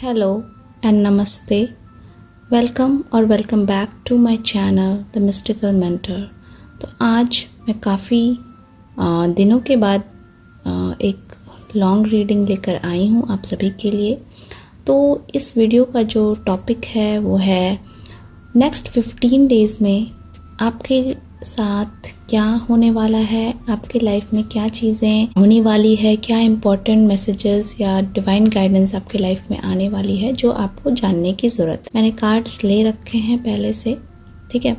Hello and नमस्ते। Welcome back to my channel the mystical mentor. तो आज मैं काफ़ी दिनों के बाद एक लॉन्ग रीडिंग लेकर आई हूँ आप सभी के लिए। तो इस वीडियो का जो टॉपिक है वो है नेक्स्ट 15 डेज़ में आपके साथ क्या होने वाला है, आपके लाइफ में क्या चीज़ें होने वाली है, क्या इम्पोर्टेंट मैसेजेस या डिवाइन गाइडेंस आपके लाइफ में आने वाली है जो आपको जानने की ज़रूरत है। मैंने कार्ड्स ले रखे हैं पहले से, ठीक है।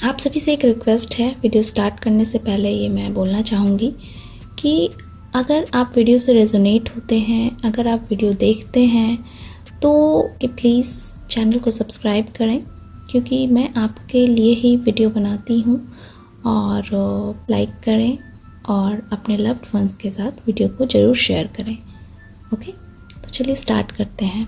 आप सभी से एक रिक्वेस्ट है, वीडियो स्टार्ट करने से पहले ये मैं बोलना चाहूँगी कि अगर आप वीडियो से रेजोनेट होते हैं, अगर आप वीडियो देखते हैं तो प्लीज़ चैनल को सब्सक्राइब करें, क्योंकि मैं आपके लिए ही वीडियो बनाती हूँ। और लाइक करें और अपने लव्ड वंस के साथ वीडियो को ज़रूर शेयर करें। ओके, तो चलिए स्टार्ट करते हैं।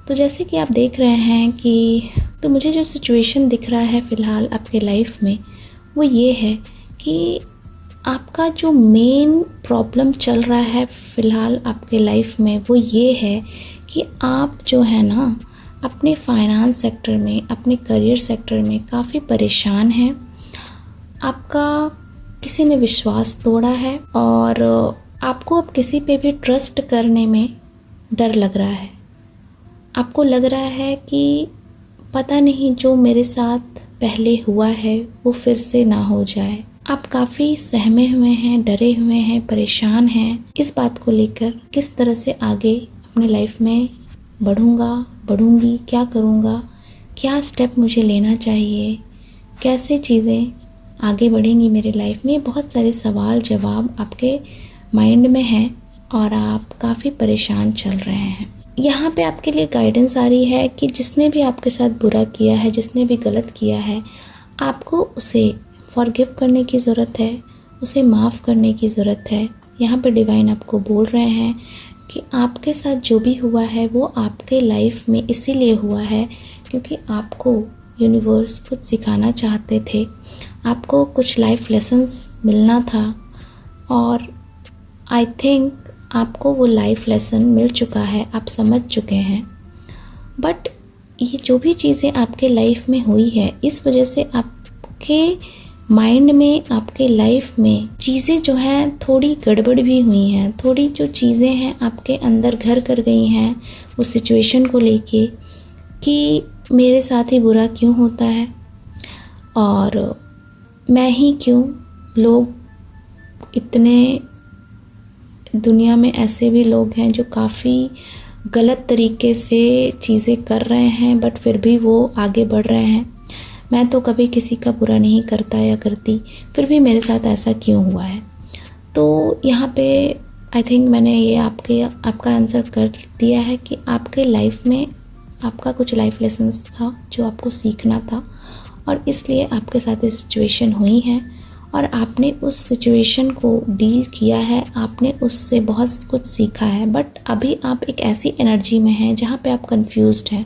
तो जैसे कि आप देख रहे हैं कि तो मुझे जो सिचुएशन दिख रहा है फ़िलहाल आपके लाइफ में वो ये है कि आपका जो मेन प्रॉब्लम चल रहा है फ़िलहाल आपके लाइफ में वो ये है कि आप जो है ना अपने फाइनेंस सेक्टर में, अपने करियर सेक्टर में काफ़ी परेशान हैं। आपका किसी ने विश्वास तोड़ा है और आपको अब किसी पे भी ट्रस्ट करने में डर लग रहा है। आपको लग रहा है कि पता नहीं जो मेरे साथ पहले हुआ है वो फिर से ना हो जाए। आप काफ़ी सहमे हुए हैं, डरे हुए हैं, परेशान हैं इस बात को लेकर किस तरह से आगे अपने लाइफ में बढ़ूंगी, क्या करूंगा, क्या स्टेप मुझे लेना चाहिए, कैसे चीज़ें आगे बढ़ेंगी मेरी लाइफ में। बहुत सारे सवाल जवाब आपके माइंड में हैं और आप काफ़ी परेशान चल रहे हैं। यहाँ पे आपके लिए गाइडेंस आ रही है कि जिसने भी आपके साथ बुरा किया है, जिसने भी गलत किया है, आपको उसे फॉरगिव करने की ज़रूरत है, उसे माफ़ करने की ज़रूरत है। यहाँ पे डिवाइन आपको बोल रहे हैं कि आपके साथ जो भी हुआ है वो आपके लाइफ में इसीलिए हुआ है क्योंकि आपको यूनिवर्स कुछ सिखाना चाहते थे, आपको कुछ लाइफ लेसन्स मिलना था और आई थिंक आपको वो लाइफ लेसन मिल चुका है, आप समझ चुके हैं। बट ये जो भी चीज़ें आपके लाइफ में हुई है इस वजह से आपके माइंड में, आपके लाइफ में चीज़ें जो हैं थोड़ी गड़बड़ भी हुई हैं। थोड़ी जो चीज़ें हैं आपके अंदर घर कर गई हैं उस सिचुएशन को लेके कि मेरे साथ ही बुरा क्यों होता है और मैं ही क्यों, लोग इतने, दुनिया में ऐसे भी लोग हैं जो काफ़ी गलत तरीके से चीज़ें कर रहे हैं बट फिर भी वो आगे बढ़ रहे हैं। मैं तो कभी किसी का बुरा नहीं करता या करती, फिर भी मेरे साथ ऐसा क्यों हुआ है। तो यहाँ पे आई थिंक मैंने ये आपका आंसर कर दिया है कि आपके लाइफ में आपका कुछ लाइफ लेसन्स था जो आपको सीखना था और इसलिए आपके साथ ये सिचुएशन हुई है और आपने उस सिचुएशन को डील किया है, आपने उससे बहुत कुछ सीखा है। बट अभी आप एक ऐसी एनर्जी में हैं जहाँ पे आप कंफ्यूज्ड हैं,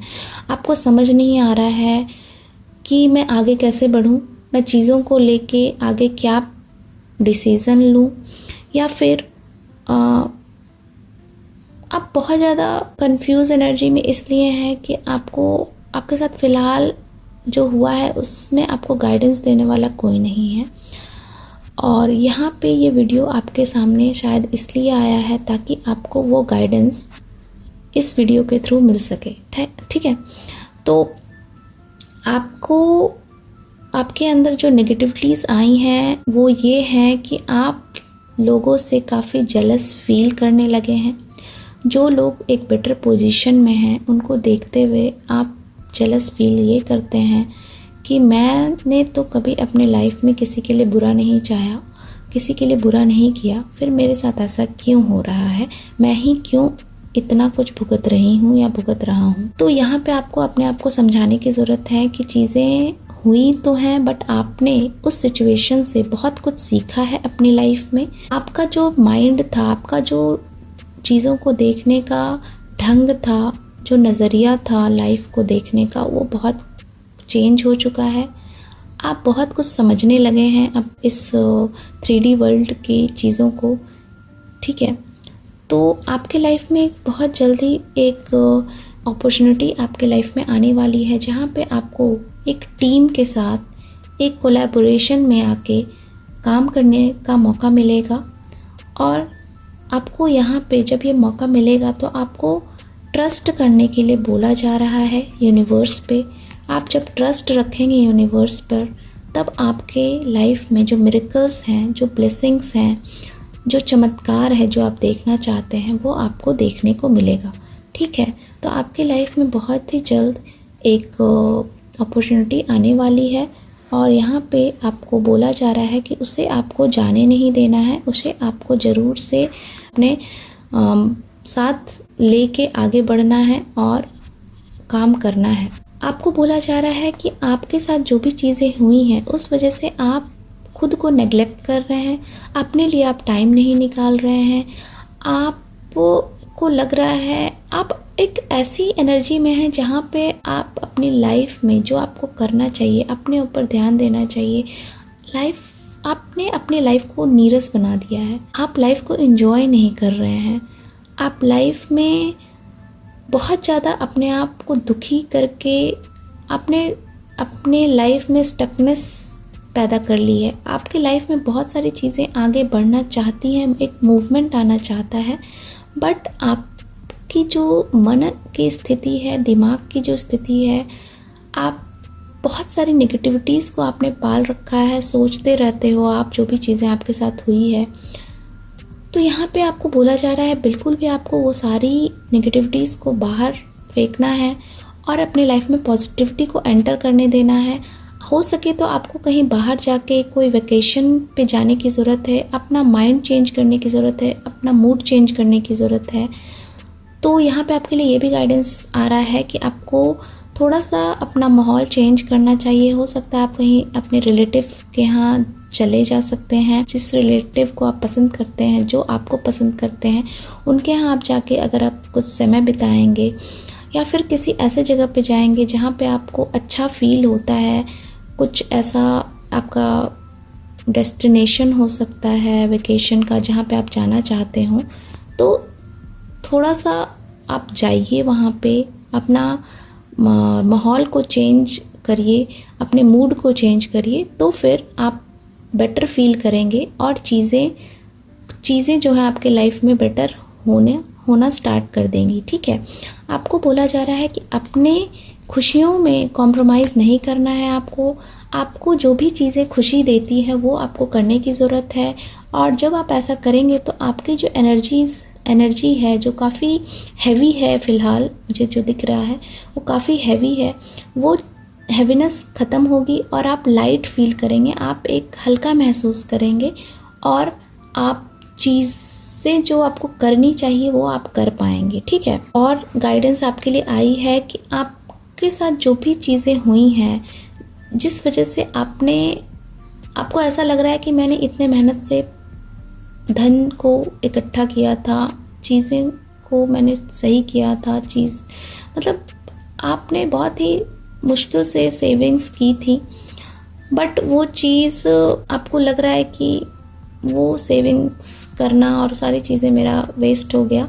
आपको समझ नहीं आ रहा है कि मैं आगे कैसे बढ़ूँ, मैं चीज़ों को लेके आगे क्या डिसीज़न लूँ, या फिर आप बहुत ज़्यादा कंफ्यूज एनर्जी में इसलिए हैं कि आपके साथ फ़िलहाल जो हुआ है उसमें आपको गाइडेंस देने वाला कोई नहीं है। और यहाँ पे ये वीडियो आपके सामने शायद इसलिए आया है ताकि आपको वो गाइडेंस इस वीडियो के थ्रू मिल सके, ठीक है। तो आपको आपके अंदर जो नेगेटिविटीज़ आई हैं वो ये है कि आप लोगों से काफ़ी जेलस फील करने लगे हैं। जो लोग एक बेटर पोजीशन में हैं उनको देखते हुए आप जेलस फील ये करते हैं कि मैंने तो कभी अपने लाइफ में किसी के लिए बुरा नहीं चाहा, किसी के लिए बुरा नहीं किया, फिर मेरे साथ ऐसा क्यों हो रहा है, मैं ही क्यों इतना कुछ भुगत रही हूँ या भुगत रहा हूँ। तो यहाँ पे आपको अपने आप को समझाने की ज़रूरत है कि चीज़ें हुई तो हैं बट आपने उस सिचुएशन से बहुत कुछ सीखा है अपनी लाइफ में। आपका जो माइंड था, आपका जो चीज़ों को देखने का ढंग था, जो नज़रिया था लाइफ को देखने का, वो बहुत चेंज हो चुका है। आप बहुत कुछ समझने लगे हैं अब इस 3D वर्ल्ड की चीज़ों को, ठीक है। तो आपके लाइफ में बहुत जल्दी एक अपॉर्चुनिटी आपके लाइफ में आने वाली है जहाँ पे आपको एक टीम के साथ एक कोलैबोरेशन में आके काम करने का मौका मिलेगा। और आपको यहाँ पे जब ये मौका मिलेगा तो आपको ट्रस्ट करने के लिए बोला जा रहा है यूनिवर्स पे। आप जब ट्रस्ट रखेंगे यूनिवर्स पर, तब आपके लाइफ में जो मिरेकल्स हैं, जो ब्लेसिंग्स हैं, जो चमत्कार है जो आप देखना चाहते हैं, वो आपको देखने को मिलेगा। ठीक है, तो आपकी लाइफ में बहुत ही जल्द एक अपॉर्चुनिटी आने वाली है और यहाँ पे आपको बोला जा रहा है कि उसे आपको जाने नहीं देना है, उसे आपको ज़रूर से अपने साथ लेके आगे बढ़ना है और काम करना है। आपको बोला जा रहा है कि आपके साथ जो भी चीज़ें हुई हैं उस वजह से आप खुद को नेग्लेक्ट कर रहे हैं, अपने लिए आप टाइम नहीं निकाल रहे हैं, आपको लग रहा है आप एक ऐसी एनर्जी में हैं जहाँ पे आप अपनी लाइफ में जो आपको करना चाहिए, अपने ऊपर ध्यान देना चाहिए, आपने अपनी लाइफ को नीरस बना दिया है। आप लाइफ को एंजॉय नहीं कर रहे हैं, आप लाइफ में बहुत ज़्यादा अपने आप को दुखी करके आपने अपने लाइफ में स्टकनेस पैदा कर ली है। आपकी लाइफ में बहुत सारी चीज़ें आगे बढ़ना चाहती हैं, एक मूवमेंट आना चाहता है, बट आपकी जो मन की स्थिति है, दिमाग की जो स्थिति है, आप बहुत सारी नेगेटिविटीज़ को आपने पाल रखा है, सोचते रहते हो आप जो भी चीज़ें आपके साथ हुई है। तो यहाँ पे आपको बोला जा रहा है बिल्कुल भी आपको वो सारी नेगेटिविटीज़ को बाहर फेंकना है और अपने लाइफ में पॉजिटिविटी को एंटर करने देना है। हो सके तो आपको कहीं बाहर जाके कोई वेकेशन पे जाने की ज़रूरत है, अपना माइंड चेंज करने की ज़रूरत है, अपना मूड चेंज करने की ज़रूरत है। तो यहाँ पे आपके लिए ये भी गाइडेंस आ रहा है कि आपको थोड़ा सा अपना माहौल चेंज करना चाहिए। हो सकता है आप कहीं अपने रिलेटिव के यहाँ चले जा सकते हैं, जिस रिलेटिव को आप पसंद करते हैं, जो आपको पसंद करते हैं, उनके यहाँ आप जाके अगर आप कुछ समय बिताएंगे या फिर किसी ऐसे जगह पे जाएंगे जहाँ पे आपको अच्छा फील होता है, कुछ ऐसा आपका डेस्टिनेशन हो सकता है वेकेशन का जहाँ पे आप जाना चाहते हो, तो थोड़ा सा आप जाइए वहाँ पे, अपना माहौल को चेंज करिए, अपने मूड को चेंज करिए, तो फिर आप बेटर फील करेंगे और चीज़ें जो है आपके लाइफ में बेटर होना स्टार्ट कर देंगी। ठीक है, आपको बोला जा रहा है कि अपने खुशियों में कॉम्प्रोमाइज़ नहीं करना है। आपको जो भी चीज़ें खुशी देती है वो आपको करने की ज़रूरत है। और जब आप ऐसा करेंगे तो आपकी जो एनर्जी है जो काफ़ी हैवी है, फ़िलहाल मुझे जो दिख रहा है वो काफ़ी हैवी है, वो हैवीनेस ख़त्म होगी और आप लाइट फील करेंगे, आप एक हल्का महसूस करेंगे और आप चीज़ें जो आपको करनी चाहिए वो आप कर पाएंगे। ठीक है, और गाइडेंस आपके लिए आई है कि आपके साथ जो भी चीज़ें हुई हैं, जिस वजह से आपको ऐसा लग रहा है कि मैंने इतने मेहनत से धन को इकट्ठा किया था, चीज़ें को मैंने सही किया था, मतलब आपने बहुत ही मुश्किल से सेविंग्स की थी, बट वो चीज़ आपको लग रहा है कि वो सेविंग्स करना और सारी चीज़ें मेरा वेस्ट हो गया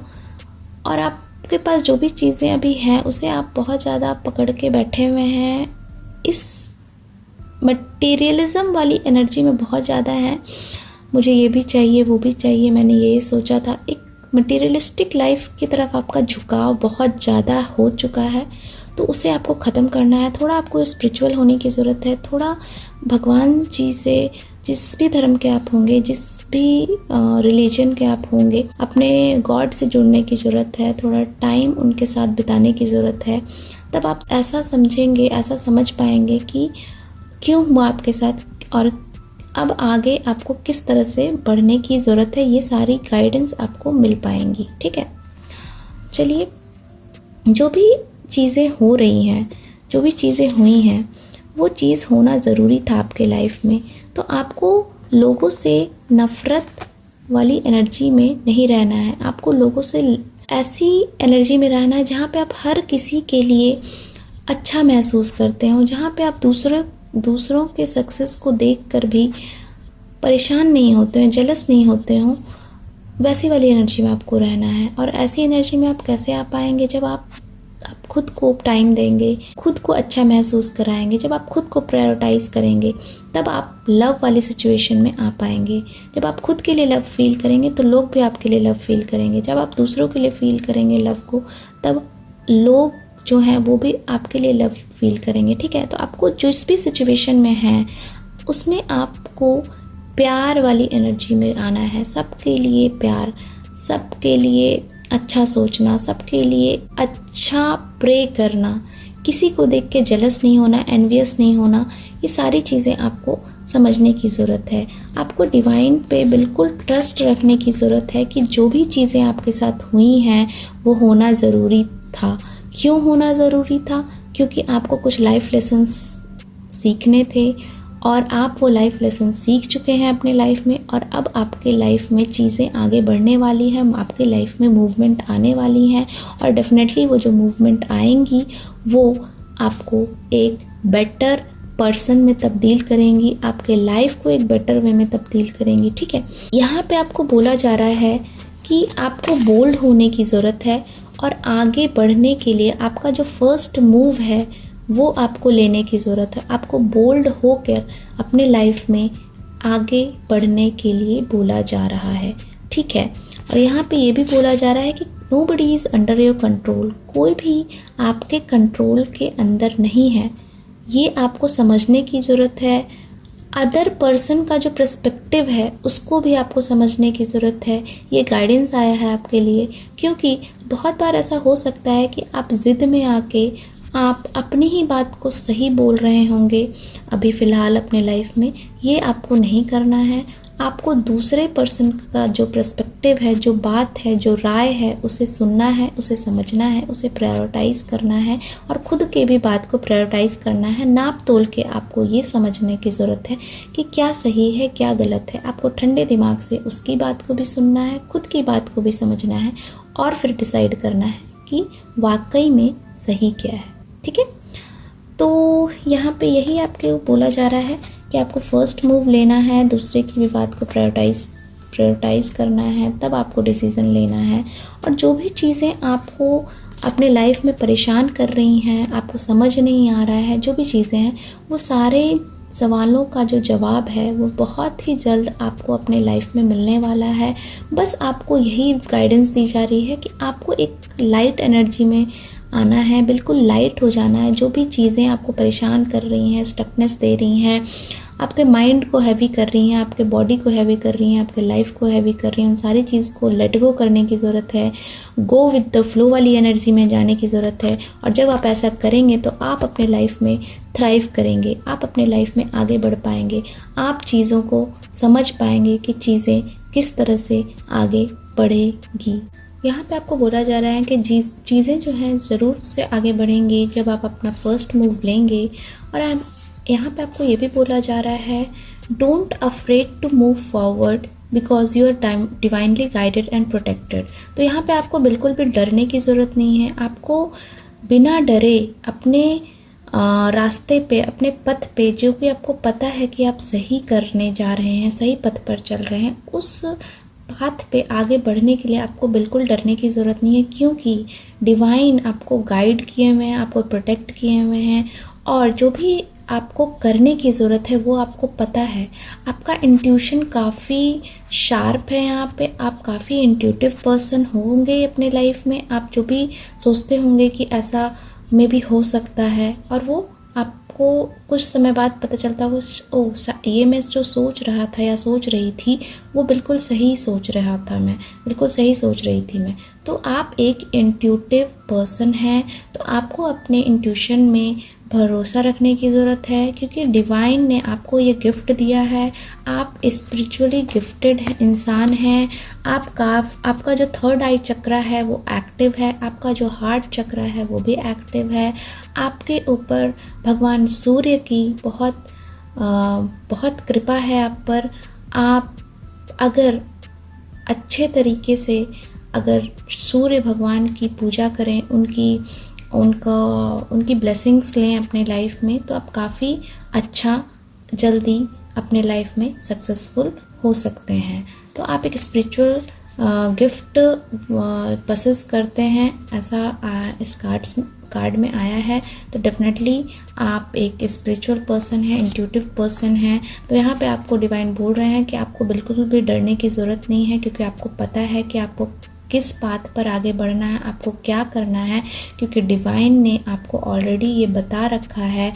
और आपके पास जो भी चीज़ें अभी हैं उसे आप बहुत ज़्यादा पकड़ के बैठे हुए हैं, इस मटेरियलिज्म वाली एनर्जी में बहुत ज़्यादा है। मुझे ये भी चाहिए, वो भी चाहिए, मैंने ये सोचा था, एक मटेरियलिस्टिक लाइफ की तरफ आपका झुकाव बहुत ज़्यादा हो चुका है, तो उसे आपको ख़त्म करना है। थोड़ा आपको स्पिरिचुअल होने की ज़रूरत है, थोड़ा भगवान जी से, जिस भी धर्म के आप होंगे, जिस भी रिलीजन के आप होंगे, अपने गॉड से जुड़ने की ज़रूरत है, थोड़ा टाइम उनके साथ बिताने की ज़रूरत है। तब आप ऐसा समझेंगे, ऐसा समझ पाएंगे कि क्यों हुआ आपके साथ और अब आगे आपको किस तरह से बढ़ने की ज़रूरत है। ये सारी गाइडेंस आपको मिल पाएंगी। ठीक है, चलिए, जो भी चीज़ें हो रही हैं, जो भी चीज़ें हुई हैं, वो चीज़ होना ज़रूरी था आपके लाइफ में। तो आपको लोगों से नफ़रत वाली एनर्जी में नहीं रहना है, आपको लोगों से ऐसी एनर्जी में रहना है जहाँ पे आप हर किसी के लिए अच्छा महसूस करते हो, जहाँ पे आप दूसरों के सक्सेस को देखकर भी परेशान नहीं होते हैं, जेलस नहीं होते हो, वैसी वाली एनर्जी में आपको रहना है। और ऐसी एनर्जी में आप कैसे आ पाएंगे जब आप खुद को टाइम देंगे, खुद को अच्छा महसूस कराएंगे, जब आप खुद को प्रायोरिटाइज़ करेंगे तब आप लव वाली सिचुएशन में आ पाएंगे। जब आप खुद के लिए लव फील करेंगे तो लोग भी आपके लिए लव फील करेंगे। जब आप दूसरों के लिए फील करेंगे लव को, तब लोग जो हैं वो भी आपके लिए लव फील करेंगे। ठीक है, तो आपको जिस भी सिचुएशन में है उसमें आपको प्यार वाली एनर्जी में आना है। सबके लिए प्यार, सबके लिए अच्छा सोचना, सबके लिए अच्छा प्रे करना, किसी को देख के जेलस नहीं होना, एनवियस नहीं होना, ये सारी चीज़ें आपको समझने की ज़रूरत है। आपको डिवाइन पे बिल्कुल ट्रस्ट रखने की ज़रूरत है कि जो भी चीज़ें आपके साथ हुई हैं वो होना ज़रूरी था। क्यों होना ज़रूरी था? क्योंकि आपको कुछ लाइफ लेसन्स सीखने थे और आप वो लाइफ लेसन सीख चुके हैं अपने लाइफ में, और अब आपके लाइफ में चीज़ें आगे बढ़ने वाली हैं, आपके लाइफ में मूवमेंट आने वाली हैं, और डेफिनेटली वो जो मूवमेंट आएंगी वो आपको एक बेटर पर्सन में तब्दील करेंगी, आपके लाइफ को एक बेटर वे में तब्दील करेंगी। ठीक है, यहाँ पे आपको बोला जा रहा है कि आपको बोल्ड होने की ज़रूरत है और आगे बढ़ने के लिए आपका जो फर्स्ट मूव है वो आपको लेने की ज़रूरत है। आपको बोल्ड होकर अपने लाइफ में आगे बढ़ने के लिए बोला जा रहा है। ठीक है, और यहाँ पे ये भी बोला जा रहा है कि nobody is under your control, कोई भी आपके कंट्रोल के अंदर नहीं है। ये आपको समझने की ज़रूरत है। अदर पर्सन का जो पर्सपेक्टिव है उसको भी आपको समझने की ज़रूरत है। ये गाइडेंस आया है आपके लिए, क्योंकि बहुत बार ऐसा हो सकता है कि आप ज़िद में आके आप अपनी ही बात को सही बोल रहे होंगे अभी फ़िलहाल अपने लाइफ में। ये आपको नहीं करना है। आपको दूसरे पर्सन का जो पर्सपेक्टिव है, जो बात है, जो राय है, उसे सुनना है, उसे समझना है, उसे प्रायोरिटाइज़ करना है, और ख़ुद के भी बात को प्रायोरिटाइज़ करना है। नाप तोल के आपको ये समझने की ज़रूरत है कि क्या सही है, क्या गलत है। आपको ठंडे दिमाग से उसकी बात को भी सुनना है, खुद की बात को भी समझना है, और फिर डिसाइड करना है कि वाकई में सही क्या है। ठीक है, तो यहाँ पे यही आपके बोला जा रहा है कि आपको फर्स्ट मूव लेना है, दूसरे की भी बात को प्रायोरिटाइज़ करना है, तब आपको डिसीज़न लेना है। और जो भी चीज़ें आपको अपने लाइफ में परेशान कर रही हैं, आपको समझ नहीं आ रहा है, जो भी चीज़ें हैं, वो सारे सवालों का जो जवाब है वो बहुत ही जल्द आपको अपने लाइफ में मिलने वाला है। बस आपको यही गाइडेंस दी जा रही है कि आपको एक लाइट एनर्जी में आना है, बिल्कुल लाइट हो जाना है। जो भी चीज़ें आपको परेशान कर रही हैं, स्टकनेस दे रही हैं, आपके माइंड को हैवी कर रही हैं, आपके बॉडी को हैवी कर रही हैं, आपके लाइफ को हैवी कर रही हैं, उन सारी चीज़ को लेट गो करने की ज़रूरत है। गो विद द फ्लो वाली एनर्जी में जाने की ज़रूरत है। और जब आप ऐसा करेंगे तो आप अपने लाइफ में थ्राइव करेंगे, आप अपने लाइफ में आगे बढ़ पाएंगे, आप चीज़ों को समझ पाएंगे कि चीज़ें किस तरह से आगे बढ़ेगी। यहाँ पे आपको बोला जा रहा है कि चीज़ें जो हैं ज़रूर से आगे बढ़ेंगी जब आप अपना फर्स्ट मूव लेंगे। और यहाँ पे आपको ये भी बोला जा रहा है, don't afraid to move forward because you are divinely guided and protected. तो यहाँ पे आपको बिल्कुल भी डरने की ज़रूरत नहीं है। आपको बिना डरे अपने रास्ते पे, अपने पथ पे, जो भी आपको पता है कि आप सही करने जा रहे हैं, सही पथ पर चल रहे हैं, उस पाथ पे आगे बढ़ने के लिए आपको बिल्कुल डरने की ज़रूरत नहीं है, क्योंकि डिवाइन आपको गाइड किए हुए हैं, आपको प्रोटेक्ट किए हुए हैं, और जो भी आपको करने की ज़रूरत है वो आपको पता है। आपका इंट्यूशन काफ़ी शार्प है। यहाँ पे आप काफ़ी इंट्यूटिव पर्सन होंगे अपने लाइफ में। आप जो भी सोचते होंगे कि ऐसा में भी हो सकता है, और वो आपको कुछ समय बाद पता चलता हो, ये मैं जो सोच रहा था या सोच रही थी वो बिल्कुल सही सोच रहा था, मैं बिल्कुल सही सोच रही थी मैं। तो आप एक इंट्यूटिव पर्सन हैं, तो आपको अपने इंट्यूशन में भरोसा रखने की ज़रूरत है, क्योंकि डिवाइन ने आपको ये गिफ्ट दिया है। आप स्पिरिचुअली गिफ्टेड इंसान हैं। आपका जो थर्ड आई चक्रा है वो एक्टिव है, आपका जो हार्ट चक्रा है वो भी एक्टिव है। आपके ऊपर भगवान सूर्य की बहुत कृपा है आप पर। आप अगर अच्छे तरीके से अगर सूर्य भगवान की पूजा करें, उनकी ब्लेसिंग्स लें अपने लाइफ में, तो आप काफ़ी अच्छा जल्दी अपने लाइफ में सक्सेसफुल हो सकते हैं। तो आप एक स्पिरिचुअल गिफ्ट पसेस करते हैं, ऐसा इस कार्ड्स कार्ड में आया है तो डेफिनेटली आप एक स्पिरिचुअल पर्सन है, इंट्यूटिव पर्सन है। तो यहाँ पे आपको डिवाइन बोल रहे हैं कि आपको बिल्कुल भी डरने की ज़रूरत नहीं है, क्योंकि आपको पता है कि आपको किस पाथ पर आगे बढ़ना है, आपको क्या करना है, क्योंकि डिवाइन ने आपको ऑलरेडी ये बता रखा है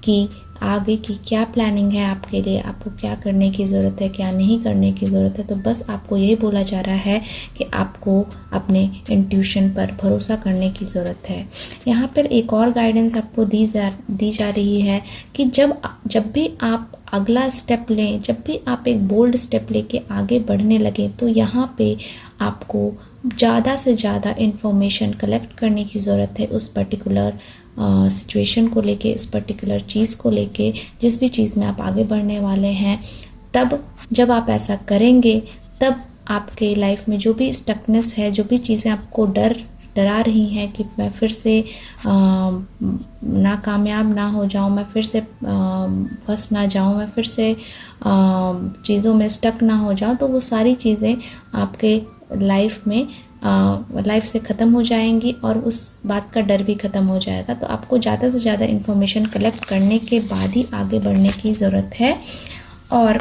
कि आगे की क्या प्लानिंग है आपके लिए, आपको क्या करने की ज़रूरत है, क्या नहीं करने की ज़रूरत है। तो बस आपको यही बोला जा रहा है कि आपको अपने इंट्यूशन पर भरोसा करने की ज़रूरत है। यहाँ पर एक और गाइडेंस आपको दी जा रही है कि जब भी आप अगला स्टेप लें, जब भी आप एक बोल्ड स्टेप लेके आगे बढ़ने लगें, तो यहाँ पे आपको ज़्यादा से ज़्यादा इन्फॉर्मेशन कलेक्ट करने की ज़रूरत है उस पर्टिकुलर सिचुएशन को लेके, इस पर्टिकुलर चीज़ को लेके, जिस भी चीज़ में आप आगे बढ़ने वाले हैं। तब जब आप ऐसा करेंगे, तब आपके लाइफ में जो भी स्टकनेस है, जो भी चीज़ें आपको डरा रही हैं कि मैं फिर से नाकामयाब ना हो जाऊं, मैं फिर से फंस ना जाऊं, मैं फिर से चीज़ों में स्टक ना हो जाऊं, तो वो सारी चीज़ें आपके लाइफ से ख़त्म हो जाएंगी और उस बात का डर भी ख़त्म हो जाएगा। तो आपको ज़्यादा से ज़्यादा इन्फॉर्मेशन कलेक्ट करने के बाद ही आगे बढ़ने की ज़रूरत है, और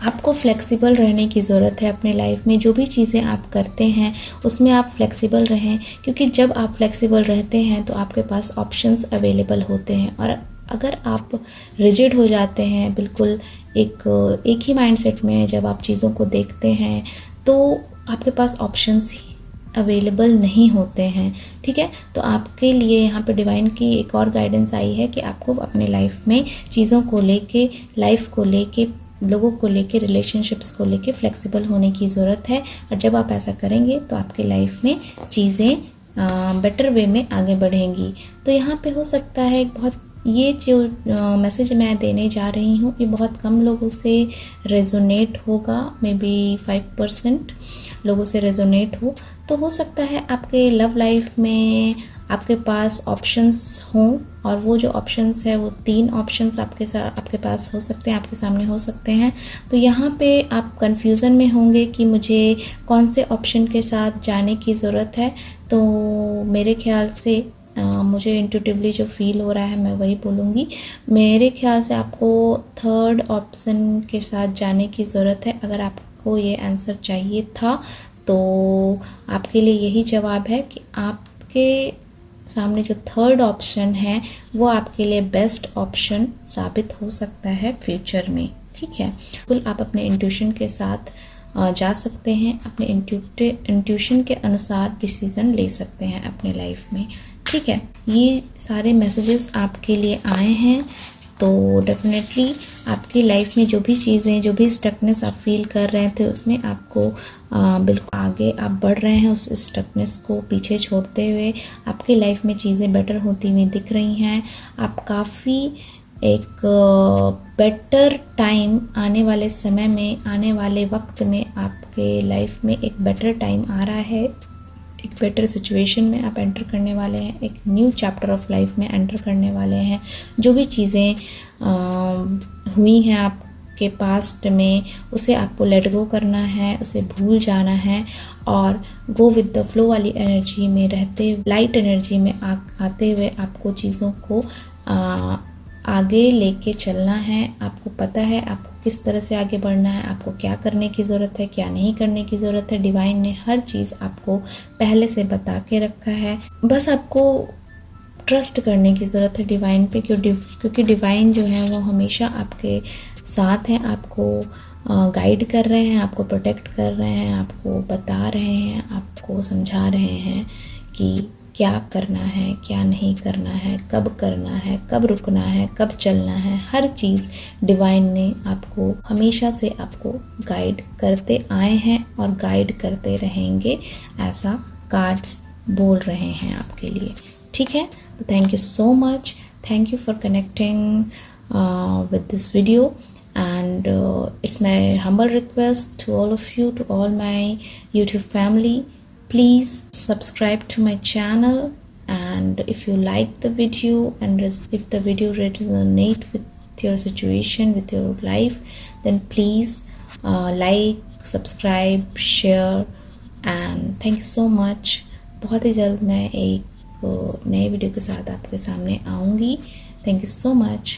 आपको फ्लेक्सिबल रहने की ज़रूरत है अपने लाइफ में। जो भी चीज़ें आप करते हैं उसमें आप फ्लेक्सिबल रहें, क्योंकि जब आप फ्लेक्सिबल रहते हैं तो आपके पास ऑप्शंस अवेलेबल होते हैं। और अगर आप रिजिड हो जाते हैं, बिल्कुल एक ही माइंडसेट में जब आप चीज़ों को देखते हैं, तो आपके पास ऑप्शंस ही अवेलेबल नहीं होते हैं। ठीक है, तो आपके लिए यहाँ पे डिवाइन की एक और गाइडेंस आई है कि आपको अपने लाइफ में चीज़ों को लेके, लाइफ को लेके, लोगों को लेके, रिलेशनशिप्स को लेके फ्लेक्सिबल होने की ज़रूरत है। और जब आप ऐसा करेंगे तो आपके लाइफ में चीज़ें बेटर वे में आगे बढ़ेंगी। तो यहाँ पे हो सकता है ये जो मैसेज मैं देने जा रही हूँ, ये बहुत कम लोगों से रेजोनेट होगा, मे बी 5% लोगों से रेजोनेट हो। तो हो सकता है आपके लव लाइफ में आपके पास ऑप्शंस हों, और वो जो ऑप्शंस है वो 3 ऑप्शंस आपके पास हो सकते हैं, आपके सामने हो सकते हैं। तो यहाँ पे आप कन्फ्यूज़न में होंगे कि मुझे कौन से ऑप्शन के साथ जाने की ज़रूरत है। तो मेरे ख्याल से मुझे इंट्यूटिवली जो फील हो रहा है मैं वही बोलूँगी। मेरे ख्याल से आपको 3rd ऑप्शन के साथ जाने की ज़रूरत है। अगर आपको ये आंसर चाहिए था तो आपके लिए यही जवाब है कि आपके सामने जो 3rd ऑप्शन है वो आपके लिए बेस्ट ऑप्शन साबित हो सकता है फ्यूचर में। ठीक है, बिल्कुल आप अपने इंट्यूशन के साथ जा सकते हैं, अपने इंट्यूशन के अनुसार डिसीज़न ले सकते हैं अपने लाइफ में। ठीक है, ये सारे मैसेजेस आपके लिए आए हैं। तो डेफिनेटली आपकी लाइफ में जो भी चीज़ें, जो भी स्टकनेस आप फील कर रहे थे, उसमें आपको बिल्कुल आगे आप बढ़ रहे हैं। उस स्टकनेस को पीछे छोड़ते हुए आपकी लाइफ में चीज़ें बेटर होती हुई दिख रही हैं। आप काफ़ी एक बेटर टाइम आने वाले समय में, आने वाले वक्त में आपके लाइफ में एक बेटर टाइम आ रहा है। एक बेटर सिचुएशन में आप एंटर करने वाले हैं, एक न्यू चैप्टर ऑफ लाइफ में एंटर करने वाले हैं। जो भी चीज़ें हुई हैं आपके पास्ट में, उसे आपको लेट गो करना है, उसे भूल जाना है और गो विद द फ्लो वाली एनर्जी में रहते, लाइट एनर्जी में आते हुए आपको चीज़ों को आगे लेके चलना है। आपको पता है आपको किस तरह से आगे बढ़ना है, आपको क्या करने की ज़रूरत है, क्या नहीं करने की ज़रूरत है। डिवाइन ने हर चीज़ आपको पहले से बता के रखा है। बस आपको ट्रस्ट करने की ज़रूरत है डिवाइन पे, क्योंकि डिवाइन जो है वो हमेशा आपके साथ हैं, आपको गाइड कर रहे हैं, आपको प्रोटेक्ट कर रहे हैं, आपको बता रहे हैं, आपको समझा रहे हैं कि क्या करना है, क्या नहीं करना है, कब करना है, कब रुकना है, कब चलना है। हर चीज़ डिवाइन ने आपको हमेशा से आपको गाइड करते आए हैं और गाइड करते रहेंगे, ऐसा कार्ड्स बोल रहे हैं आपके लिए। ठीक है, तो thank you so much, thank you for connecting with this video, and it's my humble request to all of you, to all my YouTube family, please subscribe to my channel, and if you like the video and if the video resonate with your situation, with your life, then please like, subscribe, share, and thank you so much। बहुत ही जल्द मैं एक नए video के साथ आपके सामने आऊँगी। Thank you so much.